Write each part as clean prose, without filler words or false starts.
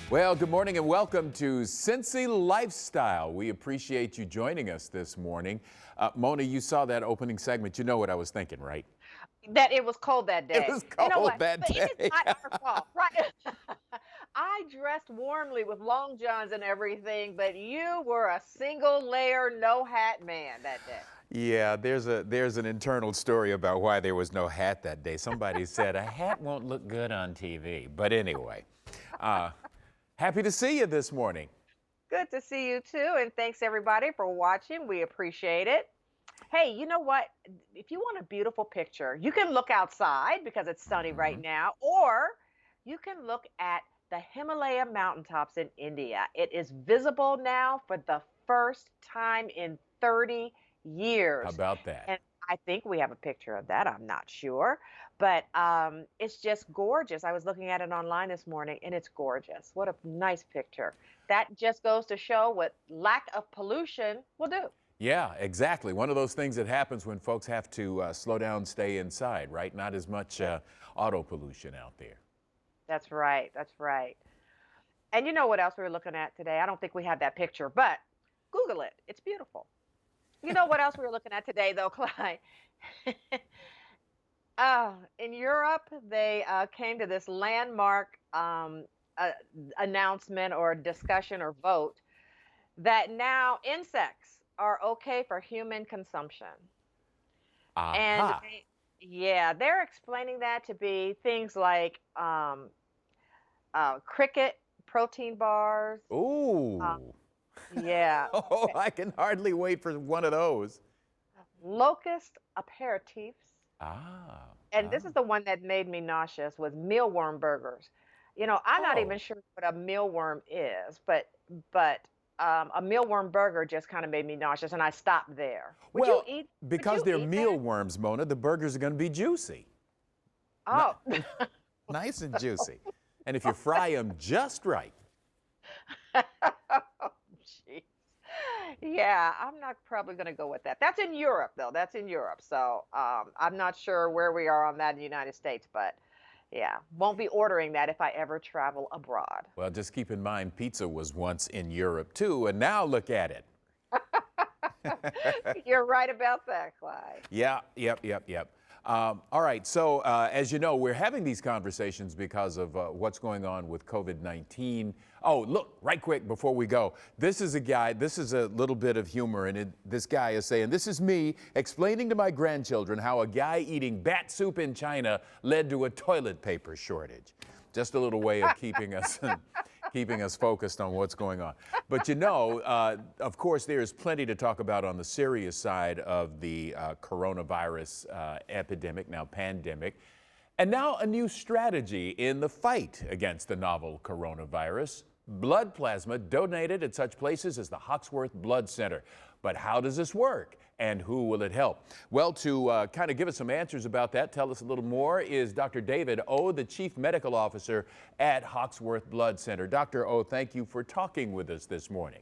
Well, good morning and welcome to Cincy Lifestyle. We appreciate you joining us this morning. Mona, you saw that opening segment. You know what I was thinking, right? That it was cold that It day. was You know cold what? that But it is day. not our fault, right? I dressed warmly with long johns and everything, but you were a single layer, no hat man that day. Yeah, there's an internal story about why there was no hat that day. Somebody said a hat won't look good on TV. But anyway, uh, happy to see you this morning. Good to see you too, and thanks everybody for watching. We appreciate it. Hey, you know what? If you want a beautiful picture, you can look outside because it's sunny right Mhm. now, or you can look at the Himalaya mountaintops in India. It is visible now for the first time in 30 How years. about that? And I think we have a picture of that. I'm not sure. But it's just gorgeous. I was looking at it online this morning and it's gorgeous. What a nice picture. That just goes to show what lack of pollution will do. Yeah, exactly. One of those things that happens when folks have to slow down, stay inside, right? Not as much auto pollution out there. That's right. That's right. And you know what else we were looking at today? I don't think we have that picture, but Google it. It's beautiful. You know what else we were looking at today, though, Clyde? In Europe, they came to this landmark uh, announcement or discussion or vote that now insects are okay for human consumption. And Aha. yeah, they're explaining that to be things like cricket protein bars. Uh, Ooh. yeah, Oh, I can hardly wait for one of those. locust aperitifs. Ah, And ah. this is the one that made me nauseous was mealworm burgers. I'm not even Oh, sure what a mealworm is, but a mealworm burger just kind of made me nauseous, and I stopped there. Would you well, eat? Would because you they're eat that? mealworms, Mona, the burgers are going to be juicy. Ni- Oh, nice and juicy. And if you fry them just right. jeez. Yeah, I'm not probably going to go with that. That's in Europe, though. That's in Europe, so I'm not sure where we are on that in the United States, but yeah, won't be ordering that if I ever travel abroad. Well, just keep in mind, pizza was once in Europe too, and now look at it. You're right about that, Clyde. Yeah, yep. All right, so as you know, we're having these conversations because of what's going on with COVID-19. Oh, look, right quick before we go, this is a guy, this is a little bit of humor, and this guy is saying, this is me explaining to my grandchildren how a guy eating bat soup in China led to a toilet paper shortage. Just a little way of keeping us keeping us focused on what's going on. But of course, there's plenty to talk about on the serious side of the coronavirus epidemic, now pandemic. And now a new strategy in the fight against the novel coronavirus. Blood plasma donated at such places as the Hawksworth Blood Center. But how does this work? And who will it help? Well, to kind of give us some answers about that, tell us a little more, is Dr. David O., the Chief Medical Officer at Hawksworth Blood Center. Dr. O., thank you for talking with us this morning.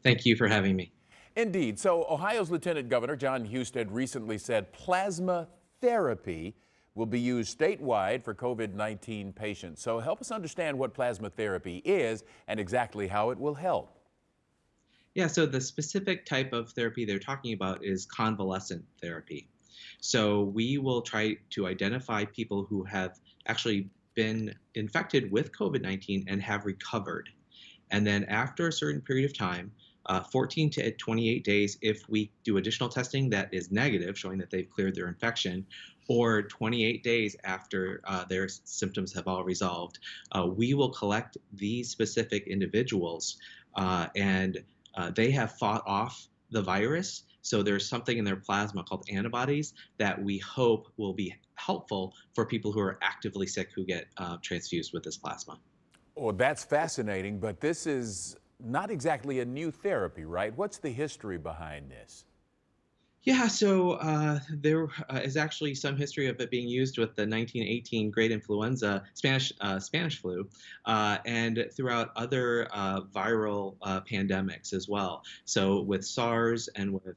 Thank you for having me. Indeed. So Ohio's Lieutenant Governor John Husted recently said plasma therapy will be used statewide for COVID-19 patients. So help us understand what plasma therapy is and exactly how it will help. Yeah, so the specific type of therapy they're talking about is convalescent therapy. So we will try to identify people who have actually been infected with COVID-19 and have recovered. And then after a certain period of time, 14 to 28 days, if we do additional testing that is negative, showing that they've cleared their infection, or 28 days after their symptoms have all resolved, we will collect these specific individuals and they have fought off the virus. So there's something in their plasma called antibodies that we hope will be helpful for people who are actively sick who get transfused with this plasma. Well, that's fascinating, but this is not exactly a new therapy, right? What's the history behind this? Yeah, so there is actually some history of it being used with the 1918 Great Influenza, Spanish flu, and throughout other viral pandemics as well. So with SARS and with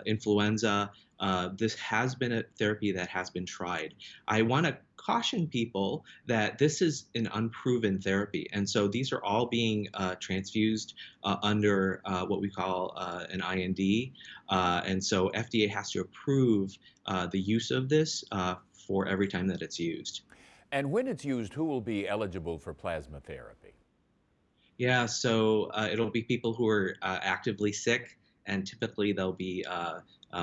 influenza. This has been a therapy that has been tried. I want to caution people that this is an unproven therapy. And so these are all being transfused under what we call an IND. And so FDA has to approve the use of this for every time that it's used. And when it's used, who will be eligible for plasma therapy? Yeah, so it'll be people who are actively sick, and typically they'll be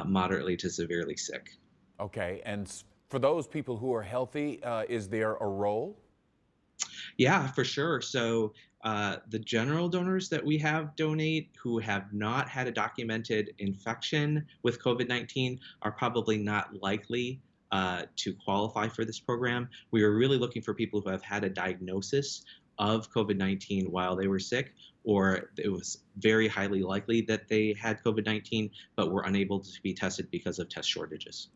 moderately to severely sick. Okay, and for those people who are healthy, is there a role? Yeah, for sure. So the general donors that we have donate who have not had a documented infection with COVID-19 are probably not likely to qualify for this program. We are really looking for people who have had a diagnosis of COVID-19 while they were sick, or it was very highly likely that they had COVID-19, but were unable to be tested because of test shortages.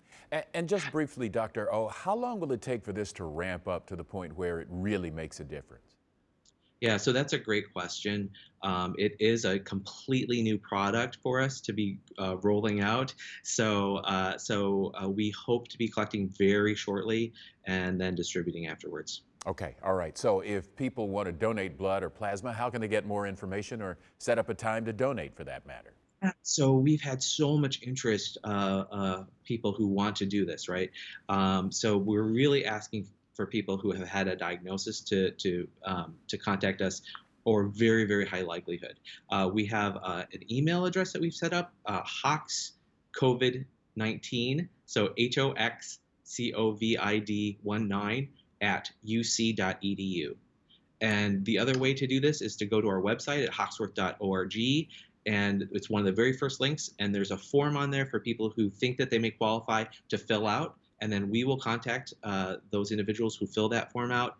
And just briefly, Dr. O, how long will it take for this to ramp up to the point where it really makes a difference? Yeah, so that's a great question. It is a completely new product for us to be rolling out. So we hope to be collecting very shortly and then distributing afterwards. Okay, all right. So if people want to donate blood or plasma, how can they get more information or set up a time to donate for that matter? So we've had so much interest, people who want to do this, right? So we're really asking for people who have had a diagnosis to contact us, or very, very high likelihood. We have an email address that we've set up, Hox COVID-19, so HOXCOVID19 at uc.edu. And the other way to do this is to go to our website at hoxworth.org. And it's one of the very first links. And there's a form on there for people who think that they may qualify to fill out. And then we will contact those individuals who fill that form out.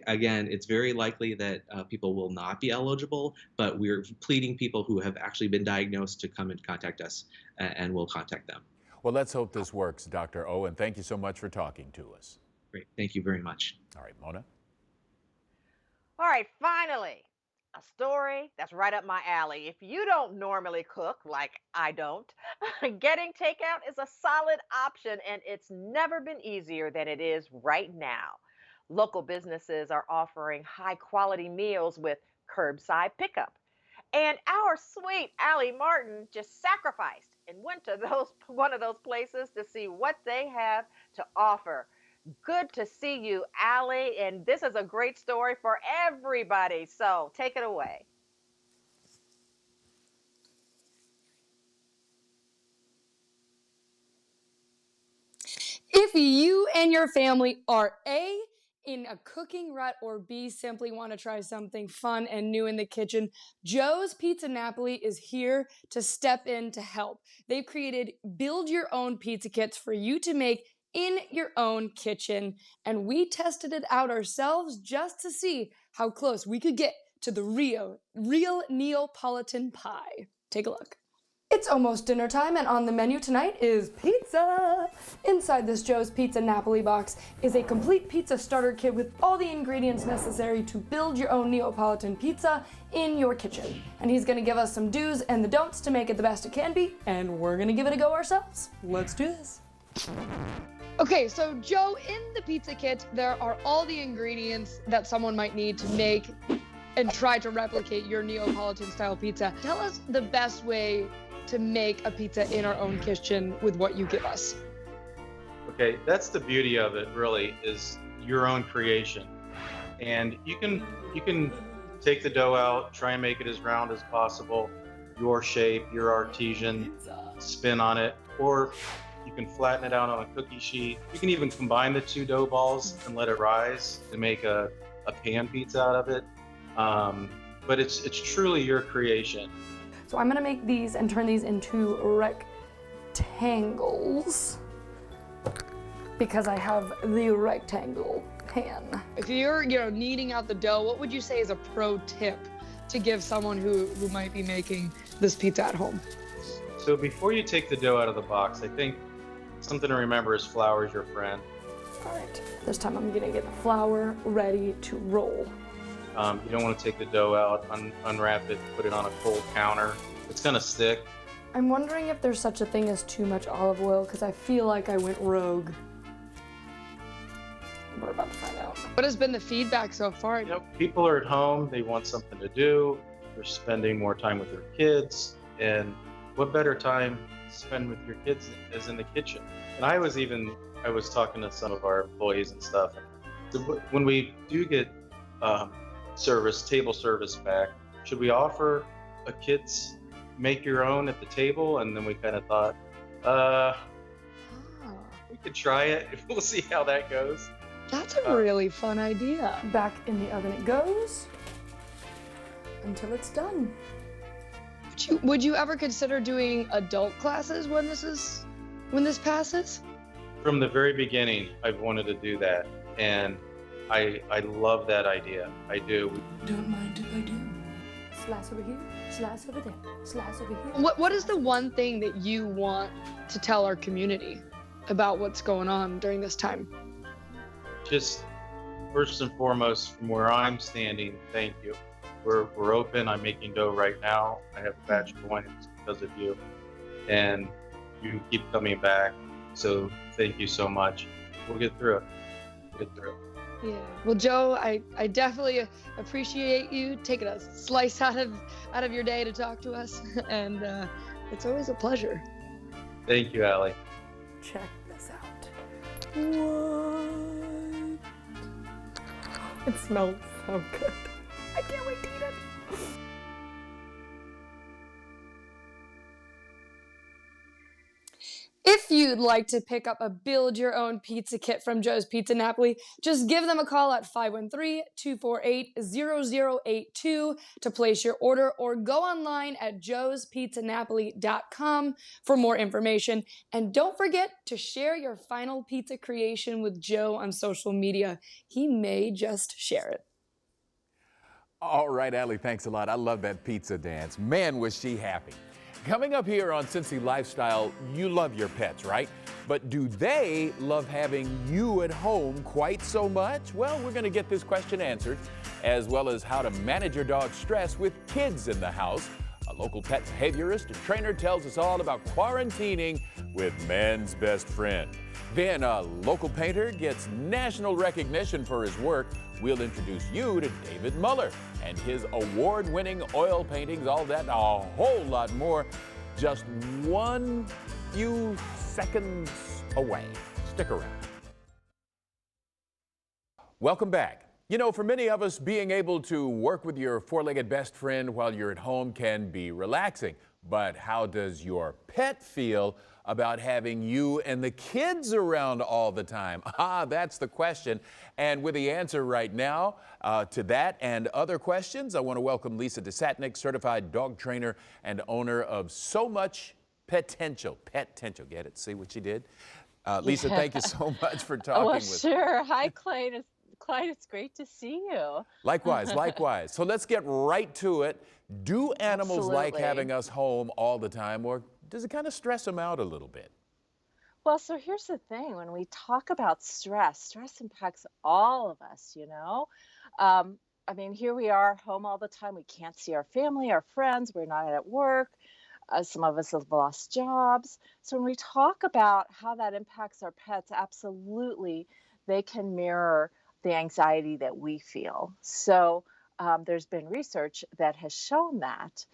Again, it's very likely that people will not be eligible, but we're pleading people who have actually been diagnosed to come and contact us, and we'll contact them. Well, let's hope this works, Dr. O, and thank you so much for talking to us. Great. Thank you very much. All right, Mona. All right, finally, a story that's right up my alley. If you don't normally cook, like I don't, getting takeout is a solid option, and it's never been easier than it is right now. Local businesses are offering high quality meals with curbside pickup. And our sweet Allie Martin just sacrificed and went to one of those places to see what they have to offer. Good to see you, Allie. And this is a great story for everybody. So take it away. If you and your family are A, in a cooking rut, or B, simply want to try something fun and new in the kitchen, Joe's Pizza Napoli is here to step in to help. They've created build your own pizza kits for you to make in your own kitchen, and we tested it out ourselves just to see how close we could get to the real Neapolitan pie. Take a look. It's almost dinner time, and on the menu tonight is pizza! Inside this Joe's Pizza Napoli box is a complete pizza starter kit with all the ingredients necessary to build your own Neapolitan pizza in your kitchen. And he's gonna give us some do's and the don'ts to make it the best it can be, and we're gonna give it a go ourselves. Let's do this. Okay, so Joe, in the pizza kit, there are all the ingredients that someone might need to make and try to replicate your Neapolitan style pizza. Tell us the best way to make a pizza in our own kitchen with what you give us. Okay, that's the beauty of it, really, is your own creation. And you can take the dough out, try and make it as round as possible, your shape, your artesian spin on it, or you can flatten it out on a cookie sheet. You can even combine the two dough balls and let it rise to make a pan pizza out of it. But it's truly your creation. So I'm gonna make these and turn these into rectangles because I have the rectangle pan. If you're kneading out the dough, what would you say is a pro tip to give someone who might be making this pizza at home? So before you take the dough out of the box, I think something to remember is flour is your friend. All right, this time I'm gonna get the flour ready to roll. You don't want to take the dough out, unwrap it, put it on a cold counter. It's going to stick. I'm wondering if there's such a thing as too much olive oil, because I feel like I went rogue. We're about to find out. What has been the feedback so far? You know, people are at home, they want something to do, they're spending more time with their kids, and what better time to spend with your kids is in the kitchen. And I was talking to some of our employees and stuff, and when we do get table service back, should we offer a kids make your own at the table? And then we kind of thought, we could try it. We'll see how that goes. That's a really fun idea. Back in the oven it goes until it's done. Would you ever consider doing adult classes when this passes? From the very beginning, I've wanted to do that, and I love that idea. I do. Don't mind if I do. Slice over here, slice over there, slice over here. What is the one thing that you want to tell our community about what's going on during this time? Just first and foremost, from where I'm standing, thank you. We're open. I'm making dough right now. I have a batch going because of you, and you keep coming back. So thank you so much. We'll get through it. Yeah. Well, Joe, I definitely appreciate you taking a slice out of your day to talk to us, and it's always a pleasure. Thank you, Allie. Check this out. What? It smells so good. I can't wait to eat it. If you'd like to pick up a build your own pizza kit from Joe's Pizza Napoli, just give them a call at 513-248-0082 to place your order, or go online at joespizzanapoli.com for more information. And don't forget to share your final pizza creation with Joe on social media. He may just share it. All right, Allie, thanks a lot. I love that pizza dance. Man, was she happy. Coming up here on Cincy Lifestyle, you love your pets, right? But do they love having you at home quite so much? Well, we're going to get this question answered, as well as how to manage your dog's stress with kids in the house. A local pet behaviorist and trainer tells us all about quarantining with man's best friend. Then a local painter gets national recognition for his work. We'll introduce you to David Muller and his award-winning oil paintings, all that and a whole lot more, just one few seconds away. Stick around. Welcome back. You know, for many of us, being able to work with your four-legged best friend while you're at home can be relaxing. But how does your pet feel about having you and the kids around all the time? That's the question. And with the answer right now to that and other questions, I want to welcome Lisa Desatnik, certified dog trainer and owner of So Much PETential. PETential, get it? See what she did? Lisa, thank you so much for talking with me. Sure. Hi, Clyde. Clyde, it's great to see you. Likewise, likewise. So let's get right to it. Do animals like having us home all the time, or does it kind of stress them out a little bit? Well, so here's the thing. When we talk about stress impacts all of us, you know? I mean, here we are home all the time. We can't see our family, our friends. We're not at work. Some of us have lost jobs. So when we talk about how that impacts our pets, absolutely, they can mirror the anxiety that we feel. So there's been research that has shown that.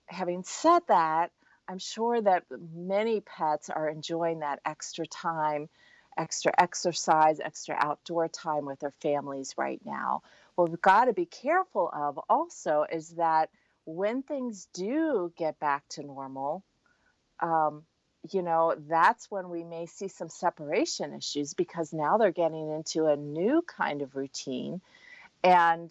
Having said that, I'm sure that many pets are enjoying that extra time, extra exercise, extra outdoor time with their families right now. What we've got to be careful of also is that when things do get back to normal, you know, that's when we may see some separation issues, because now they're getting into a new kind of routine. And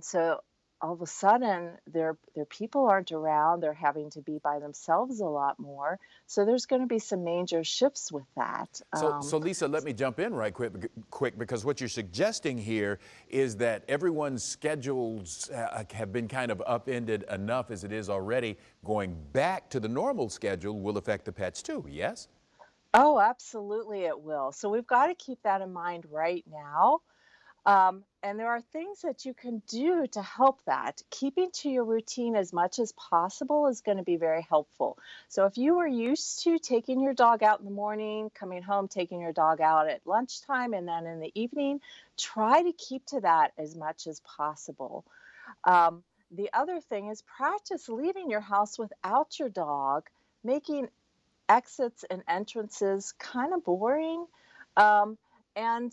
so all of a sudden their people aren't around. They're having to be by themselves a lot more. So there's going to be some major shifts with that. So Lisa, let me jump in right quick, because what you're suggesting here is that everyone's schedules have been kind of upended enough as it is already. Going back to the normal schedule will affect the pets too, yes? Oh, absolutely it will. So we've got to keep that in mind right now. And there are things that you can do to help that. Keeping to your routine as much as possible is going to be very helpful. So if you were used to taking your dog out in the morning, coming home, taking your dog out at lunchtime, and then in the evening, try to keep to that as much as possible. The other thing is practice leaving your house without your dog, making exits and entrances kind of boring. Um, and,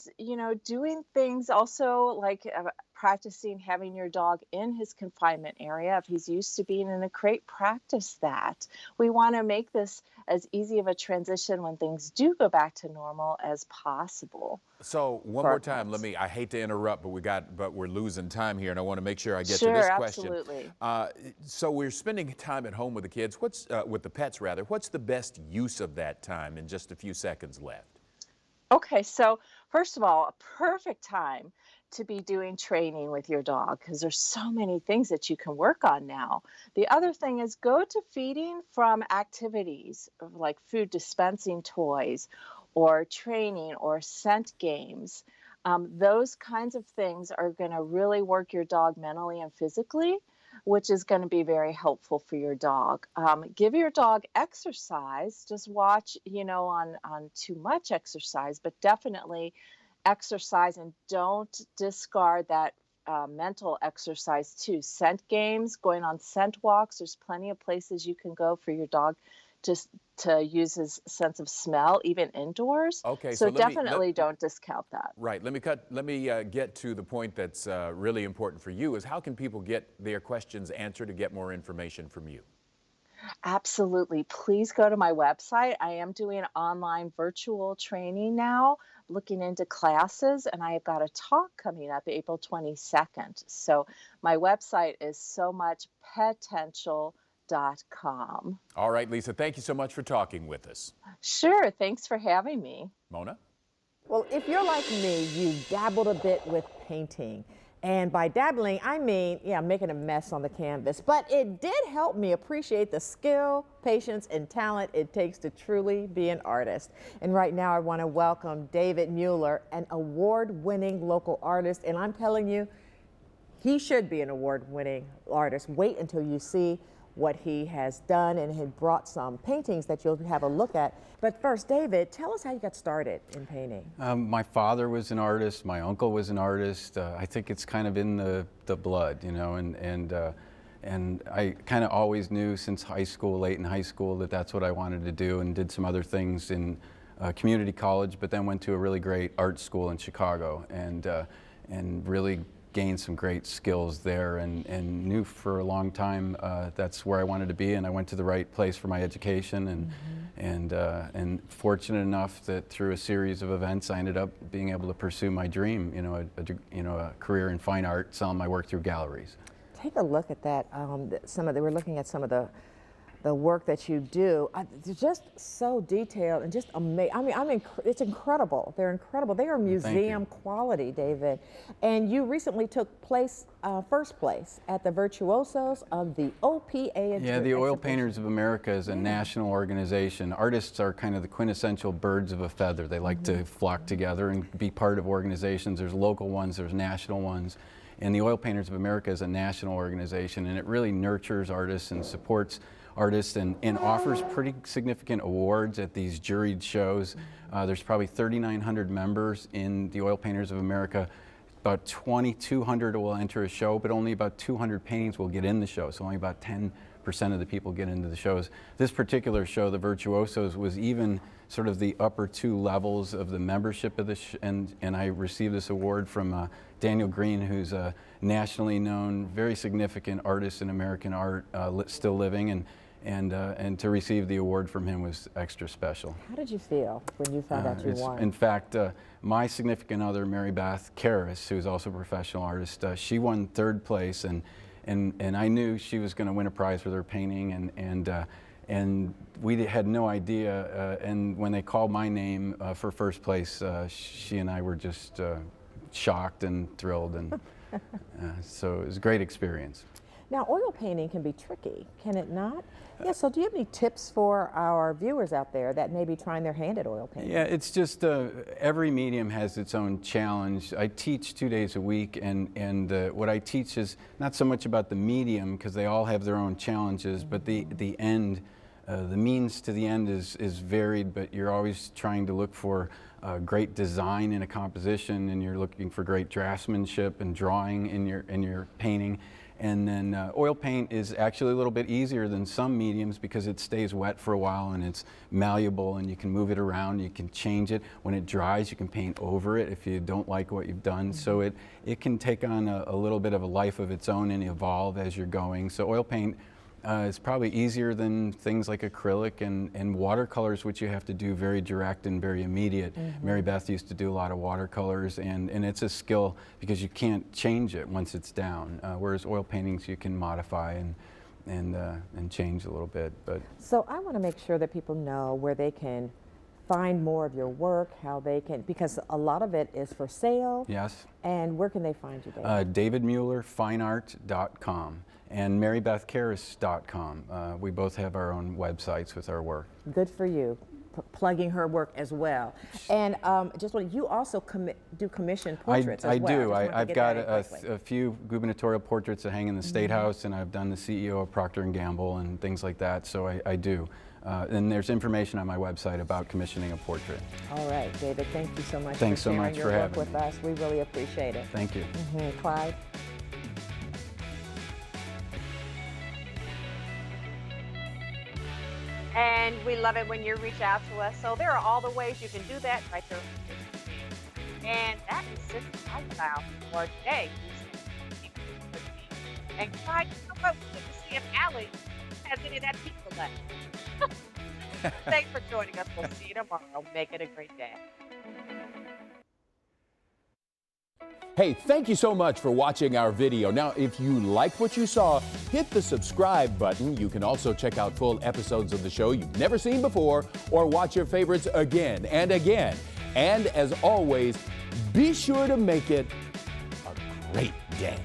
doing things also like practicing having your dog in his confinement area. If he's used to being in a crate, practice that. We want to make this as easy of a transition when things do go back to normal as possible. So one for more our time, pets. I hate to interrupt, but we're losing time here, and I want to make sure I get to Sure, this question. absolutely. So we're spending time at home with the kids. With the pets rather? What's the best use of that time in just a few seconds left? Okay, so first of all, a perfect time to be doing training with your dog because there's so many things that you can work on now. The other thing is go to feeding from activities like food dispensing toys or training or scent games. Those kinds of things are going to really work your dog mentally and physically, which is going to be very helpful for your dog. Give your dog exercise. Just watch, on too much exercise, but definitely exercise and don't discard that mental exercise too. Scent games, going on scent walks. There's plenty of places you can go for your dog just to use his sense of smell, even indoors. Okay, So so definitely don't discount that. right. Let me get to the point that's really important for you. Is how can people get their questions answered to get more information from you? Absolutely. Please go to my website. I am doing online virtual training now, looking into classes, and I have got a talk coming up April 22nd. So my website is somuchpetential.com. All right, Lisa. Thank you so much for talking with us. Sure. Thanks for having me. Mona. Well, if you're like me, you dabbled a bit with painting. And by dabbling, I mean, yeah, making a mess on the canvas. But it did help me appreciate the skill, patience, and talent it takes to truly be an artist. And right now, I want to welcome David Muller, an award-winning local artist. And I'm telling you, he should be an award-winning artist. Wait until you see what he has done, and he brought some paintings that you'll have a look at. But first, David, tell us how you got started in painting. My father was an artist. My uncle was an artist. I think it's kind of in the blood, and I kind of always knew since high school, late in high school, that that's what I wanted to do, and did some other things in community college, but then went to a really great art school in Chicago, and really gained some great skills there, and knew for a long time that's where I wanted to be, and I went to the right place for my education, and fortunate enough that through a series of events I ended up being able to pursue my dream, a career in fine art, selling my work through galleries. Take a look at that. We're looking at some of the work that you do. It's just so detailed and just amazing. I mean, it's incredible. They're incredible. They are museum quality, David. And you recently took first place at the Virtuosos of the OPA. Yeah, the Oil Painters of America is a national organization. Artists are kind of the quintessential birds of a feather. They like to flock together and be part of organizations. There's local ones, there's national ones. And the Oil Painters of America is a national organization, and it really nurtures artists and supports artists and offers pretty significant awards at these juried shows. There's probably 3,900 members in the Oil Painters of America. About 2,200 will enter a show, but only about 200 paintings will get in the show, so only about 10% of the people get into the shows. This particular show, the Virtuosos, was even sort of the upper two levels of the membership of this, and I received this award from Daniel Green, who's a nationally known, very significant artist in American art, still living, and to receive the award from him was extra special. How did you feel when you found out you won? In fact, my significant other, Mary Beth Karras, who's also a professional artist, she won third place, and I knew she was going to win a prize for her painting, and we had no idea. And when they called my name for first place, she and I were just shocked and thrilled, and so it was a great experience. Now, oil painting can be tricky, can it not? Yeah, so do you have any tips for our viewers out there that may be trying their hand at oil painting? Yeah, it's just every medium has its own challenge. I teach 2 days a week, and what I teach is not so much about the medium, because they all have their own challenges, but the end, the means to the end is varied, but you're always trying to look for great design in a composition, and you're looking for great draftsmanship and drawing in your painting. And then oil paint is actually a little bit easier than some mediums because it stays wet for a while and it's malleable and you can move it around, you can change it. When it dries, you can paint over it if you don't like what you've done. So it can take on a little bit of a life of its own and evolve as you're going. So oil paint is probably easier than things like acrylic and watercolors, which you have to do very direct and very immediate. Mary Beth used to do a lot of watercolors, and it's a skill because you can't change it once it's down. Whereas oil paintings you can modify and change a little bit. But So I want to make sure that people know where they can find more of your work, how they can, because a lot of it is for sale. yes, And where can they find you, David? DavidMullerFineArt.com and MaryBethKaris.com. We both have our own websites with our work. Good for you, plugging her work as well. And you also do commission portraits as well. I do. I've got a a few gubernatorial portraits that hang in the State House, and I've done the CEO of Procter & Gamble and things like that, so I do. And there's information on my website about commissioning a portrait. All right, David, thank you so much Thanks for so sharing much your for work having with me. us. We really appreciate it. Thank you. Clyde? And we love it when you reach out to us. So there are all the ways you can do that right there. And that is Cincy Lifestyle for today. And Clyde, you know what? We need to see if Allie has any of that pizza left. Thanks for joining us. We'll see you tomorrow. Make it a great day. Hey, thank you so much for watching our video. Now, if you liked what you saw, hit the subscribe button. You can also check out full episodes of the show you've never seen before or watch your favorites again and again. And as always, be sure to make it a great day.